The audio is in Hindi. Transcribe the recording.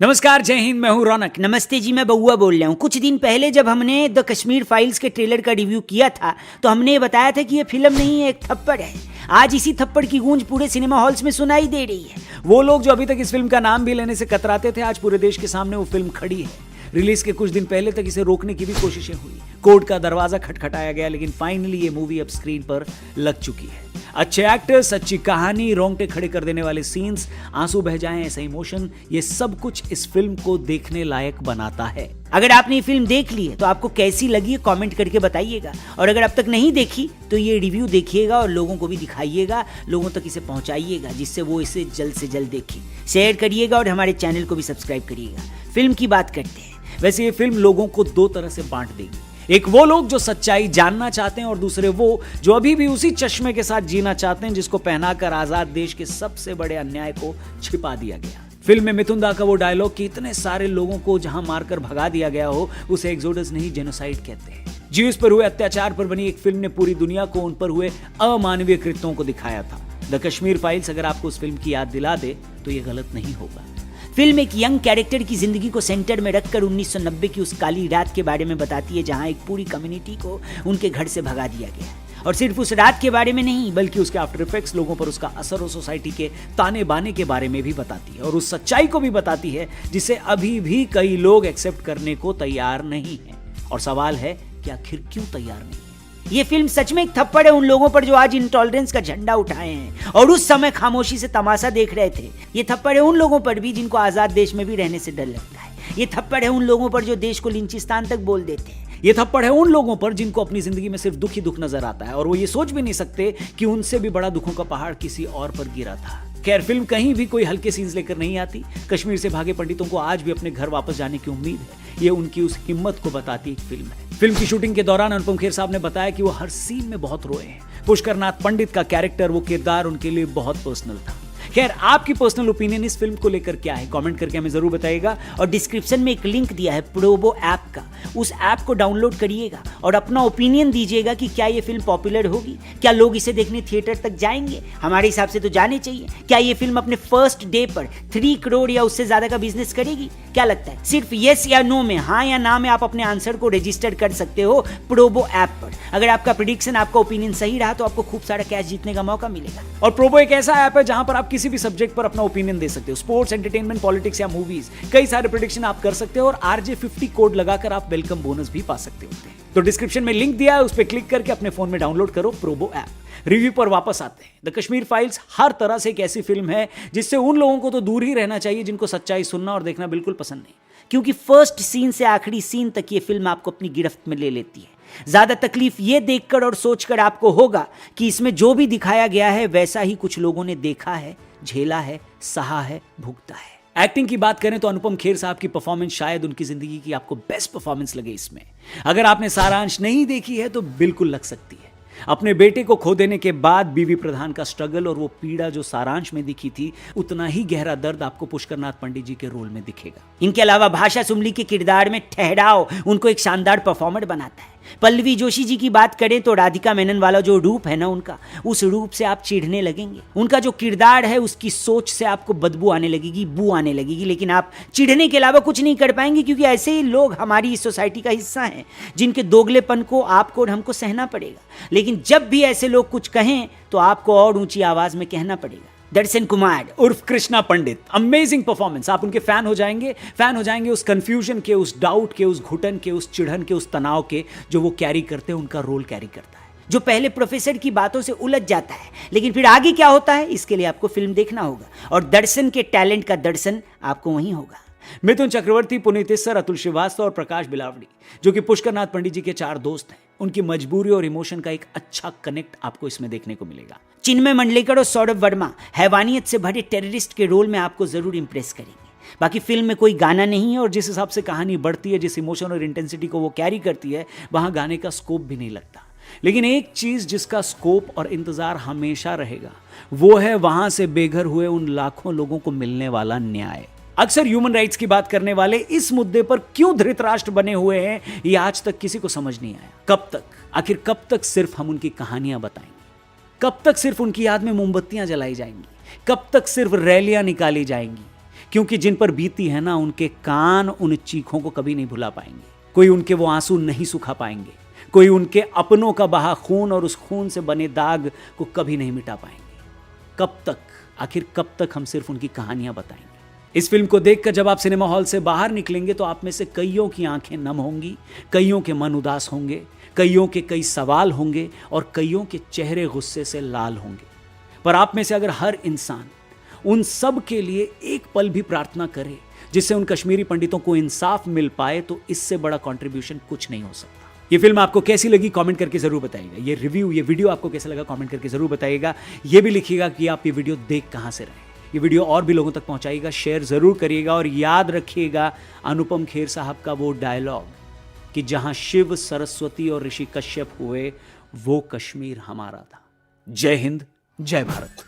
नमस्कार, जय हिंद। मैं हूं रौनक। नमस्ते जी, मैं बउआ बोल रहा हूँ। कुछ दिन पहले जब हमने द कश्मीर फाइल्स के ट्रेलर का रिव्यू किया था तो हमने ये बताया था कि ये फिल्म नहीं है, एक थप्पड़ है। आज इसी थप्पड़ की गूंज पूरे सिनेमा हॉल्स में सुनाई दे रही है। वो लोग जो अभी तक इस फिल्म का नाम भी लेने से कतराते थे, आज पूरे देश के सामने वो फिल्म खड़ी है। रिलीज के कुछ दिन पहले तक इसे रोकने की भी कोशिशें हुई, कोर्ट का दरवाजा खटखटाया गया, लेकिन फाइनली ये मूवी अब स्क्रीन पर लग चुकी है। अच्छे एक्टर्स, अच्छी कहानी, रोंगटे खड़े कर देने वाले सीन्स, आंसू बह जाएं ऐसा इमोशन, ये सब कुछ इस फिल्म को देखने लायक बनाता है। अगर आपने ये फिल्म देख ली है तो आपको कैसी लगी है कमेंट करके बताइएगा, और अगर अब तक नहीं देखी तो ये रिव्यू देखिएगा और लोगों को भी दिखाइएगा, लोगों तक इसे पहुंचाइएगा जिससे वो इसे जल्द से जल्द देखें। शेयर करिएगा और हमारे चैनल को भी सब्सक्राइब करिएगा। फिल्म की बात करते हैं। वैसे ये फिल्म लोगों को दो तरह से बांट देगी। एक वो लोग जो सच्चाई जानना चाहते हैं और दूसरे वो जो अभी भी उसी चश्मे के साथ जीना चाहते हैं जिसको पहनाकर आजाद देश के सबसे बड़े अन्याय को छिपा दिया गया। फिल्म में मिथुन दा का वो डायलॉग कि इतने सारे लोगों को जहां मारकर भगा दिया गया हो, उसे एक्सोडस नहीं जेनोसाइड कहते हैं। ज्यूज पर हुए अत्याचार पर बनी एक फिल्म ने पूरी दुनिया को उन पर हुए अमानवीय कृत्यों को दिखाया था। द कश्मीर फाइल्स अगर आपको उस फिल्म की याद दिला दे तो ये गलत नहीं होगा। फिल्म एक यंग कैरेक्टर की जिंदगी को सेंटर में रखकर 1990 की उस काली रात के बारे में बताती है जहां एक पूरी कम्युनिटी को उनके घर से भगा दिया गया। और सिर्फ उस रात के बारे में नहीं बल्कि उसके आफ्टर इफेक्ट्स, लोगों पर उसका असर और सोसाइटी के ताने बाने के बारे में भी बताती है, और उस सच्चाई को भी बताती है जिसे अभी भी कई लोग एक्सेप्ट करने को तैयार नहीं है। और सवाल है कि आखिर क्यों तैयार नहीं है। ये फिल्म सच में एक थप्पड़ है उन लोगों पर जो आज इंटॉलरेंस का झंडा उठाए हैं और उस समय खामोशी से तमाशा देख रहे थे। ये थप्पड़ है उन लोगों पर भी जिनको आजाद देश में भी रहने से डर लगता है। ये थप्पड़ है उन लोगों पर जो देश को लिंचिस्तान तक बोल देते हैं। ये थप्पड़ है उन लोगों पर जिनको अपनी जिंदगी में सिर्फ दुख ही दुख नजर आता है और वो ये सोच भी नहीं सकते कि उनसे भी बड़ा दुखों का पहाड़ किसी और पर गिरा था। खैर, फिल्म कहीं भी कोई हल्के सीन्स लेकर नहीं आती। कश्मीर से भागे पंडितों को आज भी अपने घर वापस जाने की उम्मीद है। ये उनकी उस हिम्मत को बताती एक फिल्म है। फिल्म की शूटिंग के दौरान अनुपम खेर साहब ने बताया कि वो हर सीन में बहुत रोए हैं। पुष्कर नाथ पंडित का कैरेक्टर, वो किरदार उनके लिए बहुत पर्सनल था। खैर, आपकी पर्सनल ओपिनियन इस फिल्म को लेकर क्या है, कमेंट करके हमें जरूर बताइएगा। और डिस्क्रिप्शन में एक लिंक दिया है प्रोबो ऐप का, उस ऐप को डाउनलोड करिएगा और अपना ओपिनियन दीजिएगा कि क्या ये फिल्म पॉपुलर होगी, क्या लोग इसे देखने थिएटर तक जाएंगे। हमारे हिसाब से तो जाने चाहिए। क्या ये फिल्म अपने फर्स्ट डे पर 3 करोड़ या उससे ज्यादा का बिजनेस करेगी? क्या लगता है? सिर्फ यस या नो में, हाँ या ना में आप अपने आंसर को रजिस्टर कर सकते हो प्रोबो ऐप पर। अगर आपका प्रेडिक्शन, आपका ओपिनियन सही रहा तो आपको खूब सारा कैश जीतने का मौका मिलेगा। और प्रोबो एक ऐसा ऐप है जहां पर आप किसी भी सब्जेक्ट पर अपना ओपिनियन दे सकते हो। स्पोर्ट्स, एंटरटेनमेंट, पॉलिटिक्स या मूवीज, कई सारे प्रेडिक्शन आप कर सकते हो और RJ50 कोड लगाकर आप वेलकम बोनस भी पा सकते होते हैं। तो डिस्क्रिप्शन में लिंक दिया है, उस पर क्लिक करके अपने फोन में डाउनलोड करो प्रोबो ऐप। रिव्यू पर वापस आते हैं। द कश्मीर फाइल्स हर तरह से एक ऐसी फिल्म है जिससे उन लोगों को तो दूर ही रहना चाहिए जिनको सच्चाई सुनना और देखना बिल्कुल पसंद नहीं, क्योंकि फर्स्ट सीन से आखिरी सीन तक ये फिल्म आपको अपनी गिरफ्त में ले लेती है। ज्यादा तकलीफ ये देखकर और सोचकर आपको होगा कि इसमें जो भी दिखाया गया है वैसा ही कुछ लोगों ने देखा है, झेला है, सहा है, भुगता है। एक्टिंग की बात करें तो अनुपम खेर साहब की परफॉर्मेंस शायद उनकी जिंदगी की आपको बेस्ट परफॉर्मेंस लगे इसमें। अगर आपने सारांश नहीं देखी है तो बिल्कुल लग सकती है। अपने बेटे को खो देने के बाद बीवी प्रधान का स्ट्रगल और वो पीड़ा जो सारांश में दिखी थी, उतना ही गहरा दर्द आपको पुष्कर नाथ पंडित जी के रोल में दिखेगा। इनके अलावा भाषा सुमली के किरदार में ठहराव उनको एक शानदार परफॉर्मर बनाता है। पल्लवी जोशी जी की बात करें तो राधिका मेनन वाला जो रूप है ना उनका, उस रूप से आप चिढ़ने लगेंगे। उनका जो किरदार है उसकी सोच से आपको बदबू आने लगेगी, बू आने लगेगी, लेकिन आप चिढ़ने के अलावा कुछ नहीं कर पाएंगे, क्योंकि ऐसे ही लोग हमारी इस सोसाइटी का हिस्सा हैं जिनके दोगलेपन को आपको और हमको सहना पड़ेगा। लेकिन जब भी ऐसे लोग कुछ कहें तो आपको और ऊंची आवाज में कहना पड़ेगा। दर्शन कुमार उर्फ कृष्णा पंडित, अमेजिंग परफॉर्मेंस। आप उनके फैन हो जाएंगे उस कंफ्यूजन के, उस डाउट के, उस घुटन के, उस चिढ़न के, उस तनाव के जो वो कैरी करते हैं, उनका रोल कैरी करता है। जो पहले प्रोफेसर की बातों से उलझ जाता है लेकिन फिर आगे क्या होता है, इसके लिए आपको फिल्म देखना होगा और दर्शन के टैलेंट का दर्शन आपको वहीं होगा। मिथुन चक्रवर्ती, पुनीत इस्सर, अतुल श्रीवास्तव और प्रकाश बिलावड़ी, जो कि पुष्कर नाथ पंडित जी के 4 दोस्त हैं, उनकी मजबूरी और इमोशन का एक अच्छा कनेक्ट आपको इसमें देखने को मिलेगा। चिन्मय मंडलेकर और सौरभ वर्मा हैवानियत से भरे टेररिस्ट के रोल में आपको जरूर इंप्रेस करेंगे। बाकी फिल्म में कोई गाना नहीं है और जिस हिसाब से कहानी बढ़ती है, जिस इमोशन और इंटेंसिटी को वो कैरी करती है, वहां गाने का स्कोप भी नहीं लगता। लेकिन एक चीज जिसका स्कोप और इंतजार हमेशा रहेगा, वो है वहां से बेघर हुए उन लाखों लोगों को मिलने वाला न्याय। अक्सर ह्यूमन राइट्स की बात करने वाले इस मुद्दे पर क्यों धृतराष्ट्र बने हुए हैं, ये आज तक किसी को समझ नहीं आया। कब तक, आखिर कब तक सिर्फ हम उनकी कहानियां बताएंगे? कब तक सिर्फ उनकी याद में मोमबत्तियां जलाई जाएंगी? कब तक सिर्फ रैलियां निकाली जाएंगी? क्योंकि जिन पर बीती है ना, उनके कान उन चीखों को कभी नहीं भुला पाएंगे। कोई उनके वो आंसू नहीं सुखा पाएंगे। कोई उनके अपनों का बहा खून और उस खून से बने दाग को कभी नहीं मिटा पाएंगे। कब तक, आखिर कब तक हम सिर्फ उनकी कहानियां बताएंगे? इस फिल्म को देखकर जब आप सिनेमा हॉल से बाहर निकलेंगे तो आप में से कईयों की आंखें नम होंगी, कईयों के मन उदास होंगे, कईयों के कई सवाल होंगे और कईयों के चेहरे गुस्से से लाल होंगे। पर आप में से अगर हर इंसान उन सब के लिए एक पल भी प्रार्थना करे जिससे उन कश्मीरी पंडितों को इंसाफ मिल पाए, तो इससे बड़ा कंट्रीब्यूशन कुछ नहीं हो सकता। ये फिल्म आपको कैसी लगी कमेंट करके जरूर बताइएगा। ये रिव्यू, ये वीडियो आपको कैसा लगा कमेंट करके जरूर बताइएगा। ये भी लिखिएगा कि आप ये वीडियो देख कहां से रहे। ये वीडियो और भी लोगों तक पहुंचाइएगा, शेयर जरूर करिएगा और याद रखिएगा अनुपम खेर साहब का वो डायलॉग कि जहां शिव, सरस्वती और ऋषि कश्यप हुए, वो कश्मीर हमारा था। जय हिंद, जय भारत।